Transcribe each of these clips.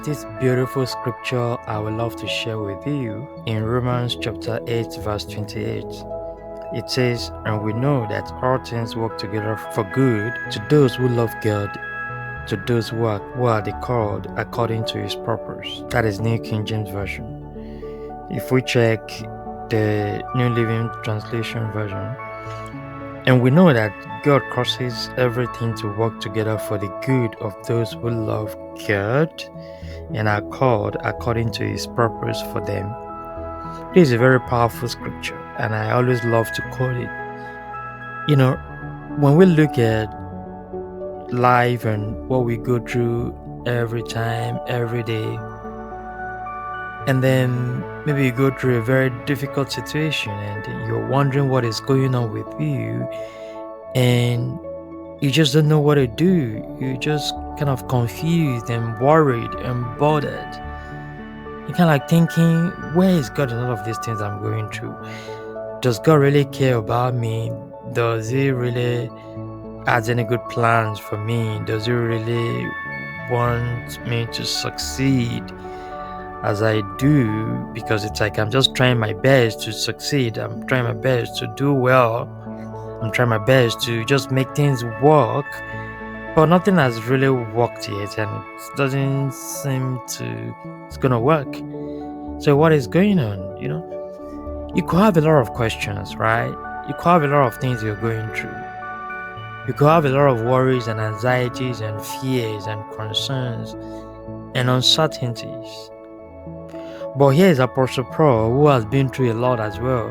this beautiful scripture I would love to share with you in Romans chapter 8, verse 28. It says, "And we know that all things work together for good to those who love God, to those who are the called according to his purpose." That is New King James Version. If we check the New Living Translation version, "And we know that God causes everything to work together for the good of those who love God and are called according to his purpose for them." This is a very powerful scripture, and I always love to quote it. When we look at life and what we go through every time, every day, and then maybe you go through a very difficult situation and you're wondering what is going on with you, and you just don't know what to do. You're just kind of confused and worried and bothered. You're kind of like thinking, where is God in all of these things I'm going through? Does God really care about me? Does he really has any good plans for me? Does he really want me to succeed as I do? Because it's like I'm just trying my best to succeed. I'm trying my best to do well. I'm trying my best to just make things work, but nothing has really worked yet, and it doesn't seem it's gonna work. So what is going on? You could have a lot of questions, right? You could have a lot of things you're going through. You could have a lot of worries and anxieties and fears and concerns and uncertainties. But here is Apostle Paul, who has been through a lot as well.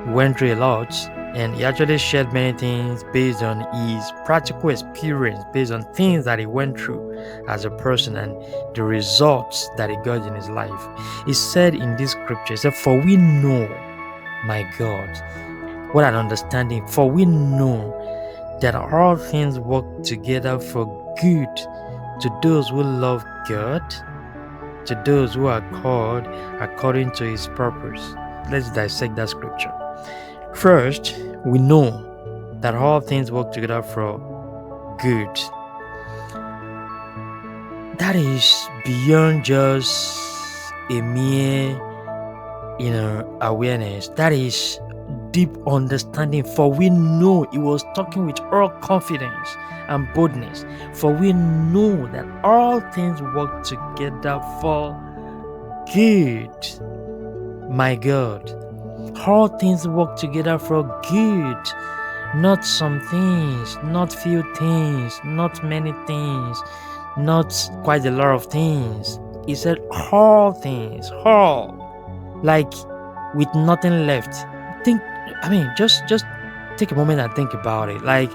He went through a lot, and he actually shared many things based on his practical experience, based on things that he went through as a person and the results that he got in his life. He said in this scripture, he said, "For we know, my God," what an understanding, "for we know that all things work together for good to those who love God, to those who are called according to his purpose." Let's dissect that scripture. First, we know that all things work together for good. That is beyond just a mere, awareness. That is deep understanding. For we know, he was talking with all confidence and boldness. For we know that all things work together for good. My God. All things work together for good. Not some things, not few things, not many things, not quite a lot of things. He said all things, all. Like with nothing left. Just take a moment and think about it. Like,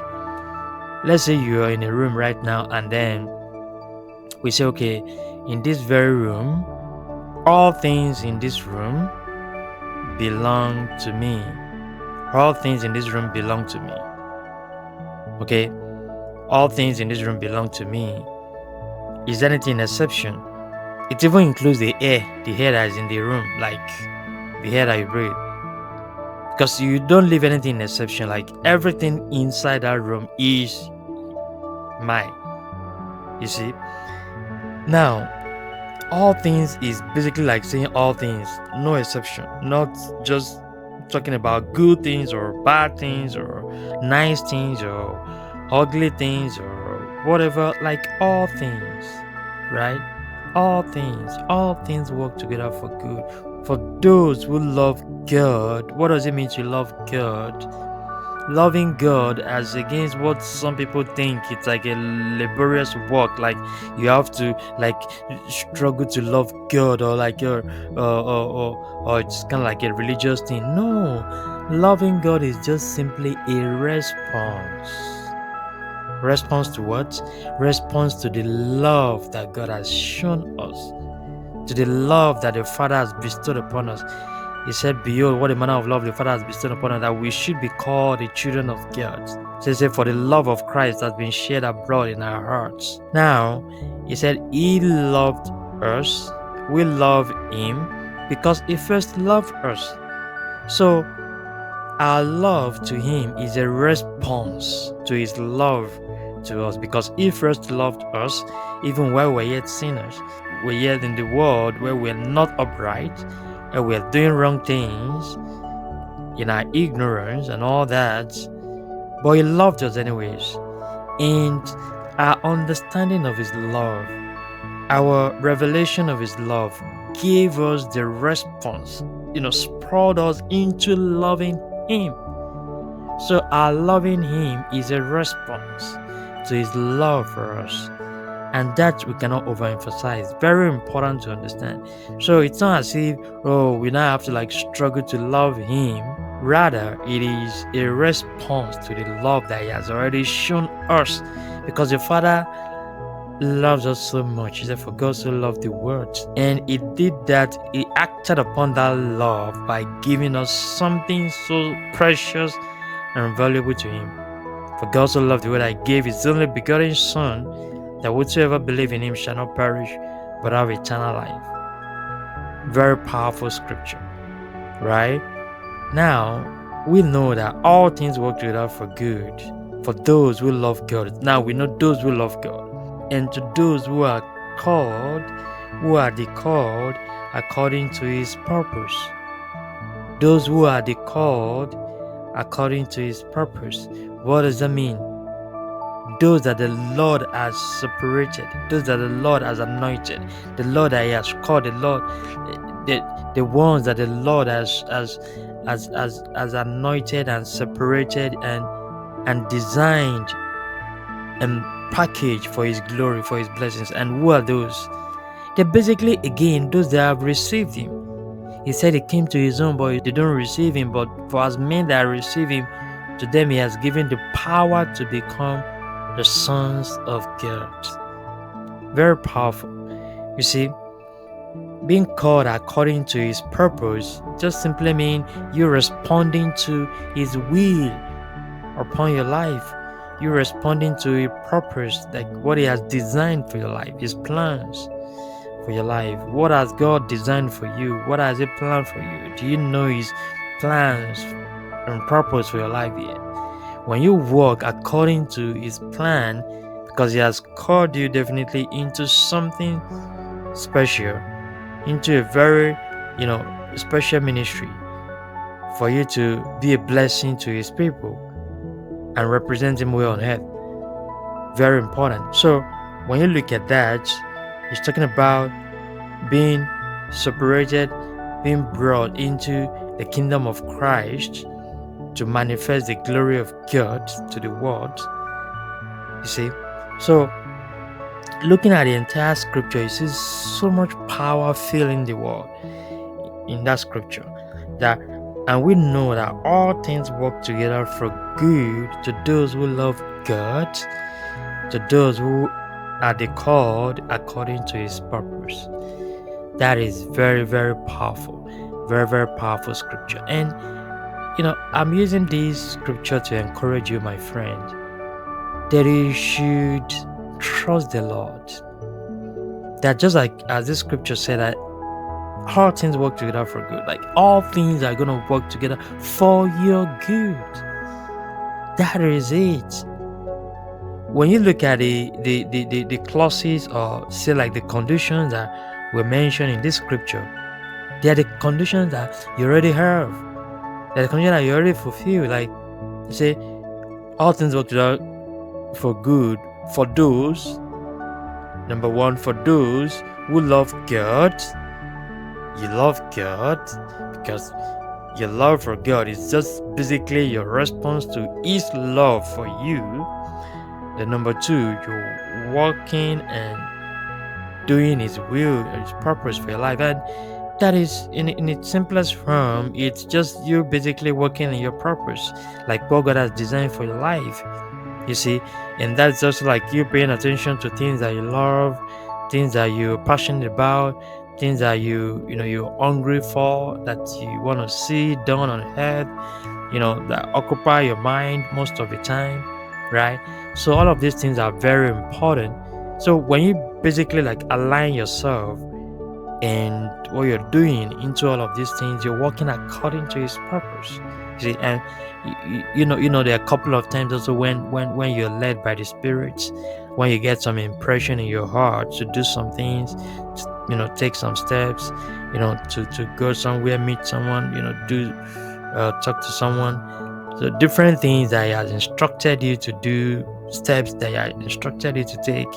let's say you are in a room right now, and then we say, okay, in this very room, all things in this room belong to me. All things in this room belong to me. Okay? All things in this room belong to me. Is there anything exception? It even includes the air that is in the room, like the air that you breathe. Because you don't leave anything in exception. Like everything inside that room is mine. You see? Now, all things is basically like saying all things, no exception. Not just talking about good things or bad things or nice things or ugly things or whatever. Like all things, right? All things work together for good. For those who love God. What does it mean to love God? Loving God as against what some people think it's like a laborious work, like you have to like struggle to love God, or like or it's kind of like a religious thing. No, loving God is just simply a response. Response to what? Response to the love that God has shown us, to the love that the Father has bestowed upon us. He said, "Behold, what a manner of love the Father has bestowed upon us, that we should be called the children of God." So he said, "For the love of Christ has been shed abroad in our hearts." Now, he said, he loved us. We love him because he first loved us. So, our love to him is a response to his love to us, because he first loved us even while we were yet sinners. we're yet in the world where we're not upright, and we're doing wrong things in our ignorance and all that. But He loved us anyways. And our understanding of His love, our revelation of His love, gave us the response, spurred us into loving Him. So our loving Him is a response to His love for us. And that we cannot overemphasize. Very important to understand. So it's not as if, we now have to struggle to love Him. Rather, it is a response to the love that He has already shown us. Because the Father loves us so much. He said, "For God so loved the world." And He did that. He acted upon that love by giving us something so precious and valuable to Him. For God so loved the world that He gave His only begotten Son, that whosoever believe in Him shall not perish, but have eternal life. Very powerful scripture, right? Now, we know that all things work together for good, for those who love God. Now, we know those who love God. And to those who are called, who are the called according to His purpose. Those who are the called according to His purpose. What does that mean? Those that the Lord has separated, those that the Lord has anointed, the Lord that He has called, the Lord, the ones that the Lord has anointed and separated and designed and packaged for His glory, for His blessings. And who are those? They're basically, again, those that have received Him. He said He came to His own, but they don't receive Him. But for as men that receive Him, to them He has given the power to become the sons of God. Very powerful. You see, being called according to His purpose just simply means you're responding to His will upon your life. You're responding to His purpose, like what He has designed for your life, His plans for your life. What has God designed for you? What has He planned for you? Do you know His plans and purpose for your life yet? When you walk according to His plan, because He has called you definitely into something special, into a very, special ministry, for you to be a blessing to His people and represent Him well on earth. Very important. So when you look at that, He's talking about being separated, being brought into the kingdom of Christ to manifest the glory of God to the world. You see? So, looking at the entire scripture, you see so much power filling the world in that scripture. And we know that all things work together for good to those who love God, to those who are the called according to His purpose. That is very, very powerful. Very, very powerful scripture. And I'm using this scripture to encourage you, my friend, that you should trust the Lord. That just like as this scripture said, that all things work together for good. Like all things are going to work together for your good. That is it. When you look at the clauses, or say like the conditions that were mentioned in this scripture, they are the conditions that you already have. They're the conditions that you already fulfill. Like you say, all things work together for good for those, number one, for those who love God. You love God because your love for God is just basically your response to His love for you. Then number two, you're walking and doing His will and His purpose for your life. And that is, in its simplest form, it's just you basically working in your purpose, like what God has designed for your life. You see, and that's just like you paying attention to things that you love, things that you're passionate about, things that you're hungry for, that you want to see done on earth, that occupy your mind most of the time, right? So all of these things are very important. So when you basically align yourself and what you're doing into all of these things, you're working according to His purpose. See, and there are a couple of times also when you're led by the Spirit, when you get some impression in your heart to do some things, take some steps, to go somewhere, meet someone, do talk to someone. So different things that he has instructed you to do, steps that he has instructed you to take.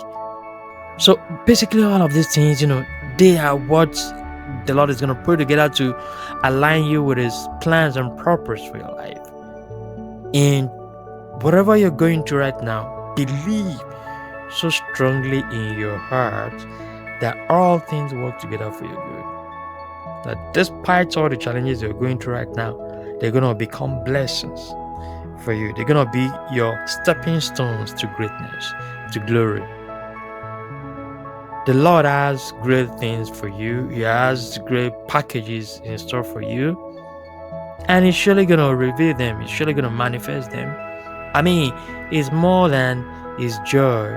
So basically, all of these things, they are what the Lord is going to put together to align you with His plans and purpose for your life. And whatever you're going through right now, believe so strongly in your heart that all things work together for your good. That despite all the challenges you're going through right now, they're going to become blessings for you. They're going to be your stepping stones to greatness, to glory. The Lord has great things for you. He has great packages in store for you. And He's surely going to reveal them. He's surely going to manifest them. I mean, it's more than His joy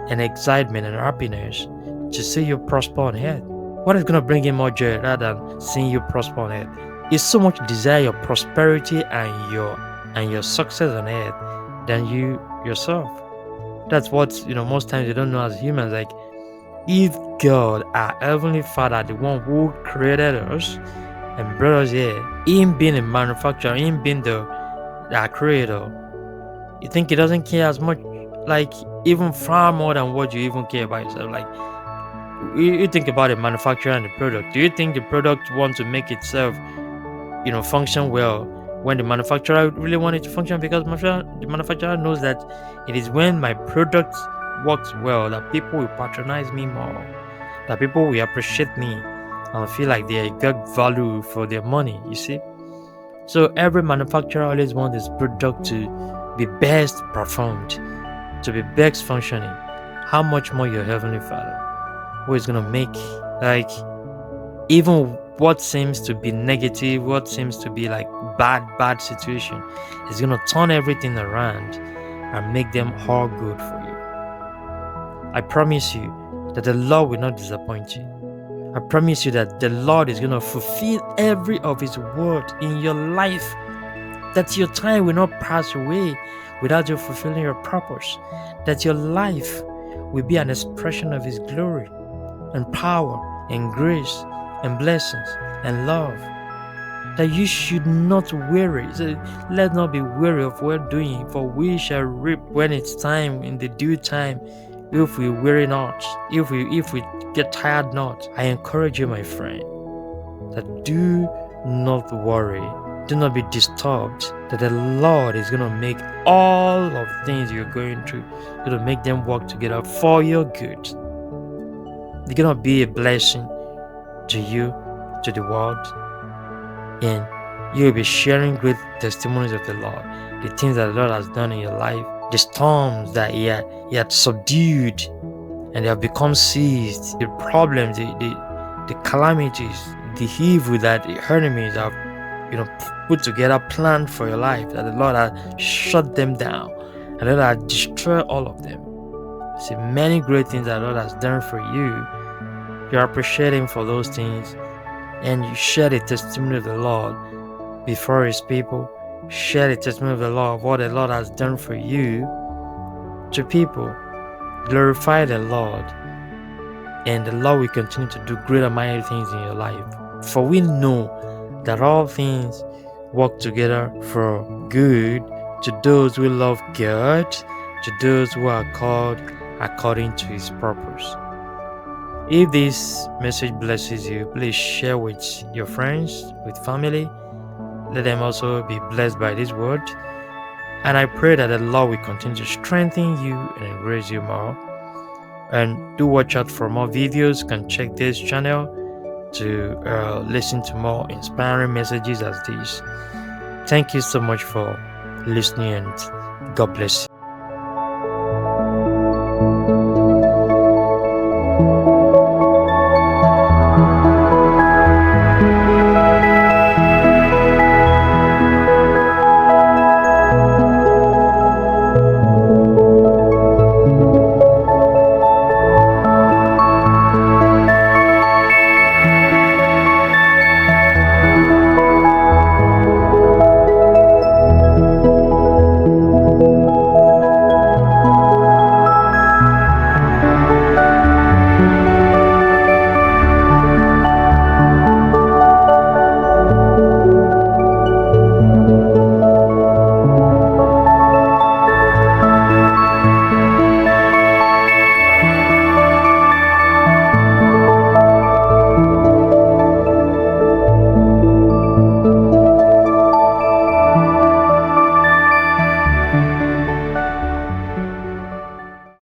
and excitement and happiness to see you prosper on earth. What is going to bring Him more joy rather than seeing you prosper on earth? He so much desire your prosperity and your success on earth than you yourself. That's what most times you don't know as humans. Like, if God, our Heavenly Father, the one who created us and brought us here, Him being a manufacturer, Him being our creator, you think He doesn't care as much, like even far more than what you even care about yourself? Like, you think about the manufacturer and the product. Do you think the product wants to make itself, function well when the manufacturer really wants it to function? Because the manufacturer knows that it is when my product works well that people will patronize me more, that people will appreciate me and feel like they get value for their money, you see. So every manufacturer always wants his product to be best performed, to be best functioning. How much more your Heavenly Father, who is going to make, like, even what seems to be negative, what seems to be like bad situation, is going to turn everything around and make them all good for you. I promise you that the Lord will not disappoint you. I promise you that the Lord is going to fulfill every of His word in your life, that your time will not pass away without you fulfilling your purpose, that your life will be an expression of His glory and power and grace and blessings and love, that you should not weary. So let not be weary of well doing, for we shall reap when it's time, in the due time, if we weary not, if we get tired not. I encourage you, my friend, that do not worry, do not be disturbed, that the Lord is going to make all of the things you're going through, going to make them work together for your good. They're going to be a blessing to you, to the world, and you'll be sharing great testimonies of the Lord, the things that the Lord has done in your life, the storms that He had subdued and they have become seized, the problems, the calamities, the evil that the enemies have put together, planned for your life, that the Lord has shut them down and the Lord has destroyed all of them. See, many great things that the Lord has done for you. You appreciate Him for those things, and you share the testimony of the Lord before His people. Share the testimony of the Lord, of what the Lord has done for you to people. Glorify the Lord, and the Lord will continue to do great and mighty things in your life. For we know that all things work together for good to those who love God, to those who are called according to His purpose. If this message blesses you, please share with your friends, with family. Let them also be blessed by this word. And I pray that the Lord will continue to strengthen you and embrace you more. And do watch out for more videos. You can check this channel to listen to more inspiring messages as these. Thank you so much for listening, and God bless you.